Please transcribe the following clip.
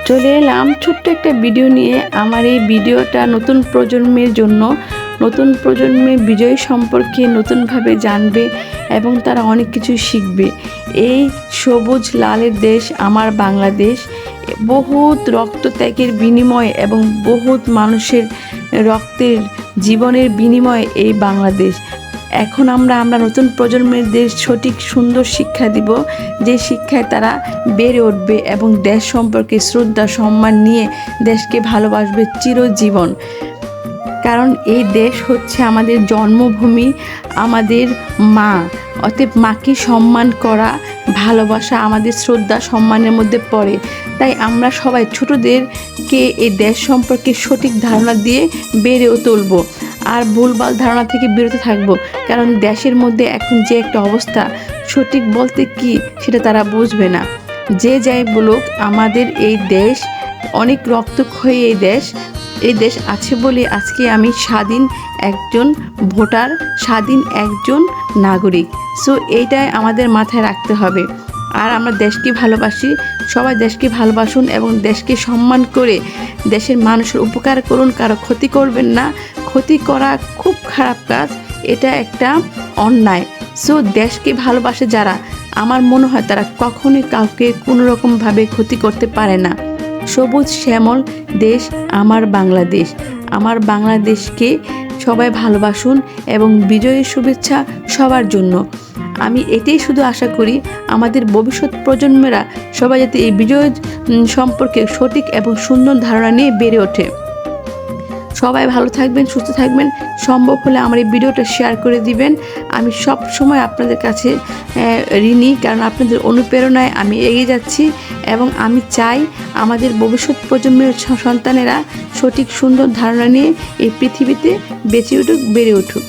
চলে এলাম ছোট্ট একটা ভিডিও নিয়ে। আমার এই ভিডিওটা নতুন প্রজন্মের জন্য, নতুন প্রজন্মের বিজয় সম্পর্কে নতুনভাবে জানবে এবং তারা অনেক কিছু শিখবে। এই সবুজ লালের দেশ আমার বাংলাদেশ, বহুত রক্তত্যাগের বিনিময়ে এবং বহুত মানুষের রক্তের জীবনের বিনিময়ে এই বাংলাদেশ। এখন আমরা নতুন প্রজন্মের দেশ সঠিক সুন্দর শিক্ষা দিব, যে শিক্ষায় তারা বেড়ে উঠবে এবং দেশ সম্পর্কে শ্রদ্ধা সম্মান নিয়ে দেশকে ভালোবাসবে চিরজীবন। কারণ এই দেশ হচ্ছে আমাদের জন্মভূমি, আমাদের মা। অতএব মাকে সম্মান করা, ভালোবাসা আমাদের শ্রদ্ধা সম্মানের মধ্যে পড়ে। তাই আমরা সবাই ছোটদেরকে এই দেশ সম্পর্কে সঠিক ধারণা দিয়ে বেড়েও তুলব, আর ভুলভাল ধারণা থেকে বিরত থাকব। কারণ দেশের মধ্যে এখন যে একটা অবস্থা, সঠিক বলতে কি সেটা তারা বুঝবে না। যে যাই বলুক, আমাদের এই দেশ অনেক রক্তক্ষয়ী এই দেশ আছে বলে আজকে আমি স্বাধীন একজন ভোটার, স্বাধীন একজন নাগরিক। সো এইটাই আমাদের মাথায় রাখতে হবে। আর আমরা দেশকে ভালোবাসি, সবাই দেশকে ভালোবাসুন এবং দেশকে সম্মান করে দেশের মানুষের উপকার করুন, কারো ক্ষতি করবেন না। ক্ষতি করা খুব খারাপ কাজ, এটা একটা অন্যায়। সো দেশকে ভালোবাসে যারা, আমার মনে হয় তারা কখনোই কাউকে কোনো রকমভাবে ক্ষতি করতে পারে না। সবুজ শ্যামল দেশ আমার বাংলাদেশ। আমার বাংলাদেশকে সবাই ভালোবাসুন এবং বিজয়ের শুভেচ্ছা সবার জন্য। আমি এটাই শুধু আশা করি, আমাদের ভবিষ্যৎ প্রজন্মেরা সবাই যাতে এই বিজয় সম্পর্কে সঠিক এবং সুন্দর ধারণা নিয়ে বেড়ে ওঠে। সবাই ভালো থাকবেন, সুস্থ থাকবেন। সম্ভব হলে আমার এই ভিডিওটা শেয়ার করে দিবেন। আমি সব সময় আপনাদের কাছে ঋণী, কারণ আপনাদের অনুপ্রেরণায় আমি এগিয়ে যাচ্ছি এবং আমি চাই আমাদের ভবিষ্যৎ প্রজন্মের সন্তানেরা সঠিক সুন্দর ধারণা নিয়ে এই পৃথিবীতে বেঁচে উঠুক, বেড়ে উঠুক।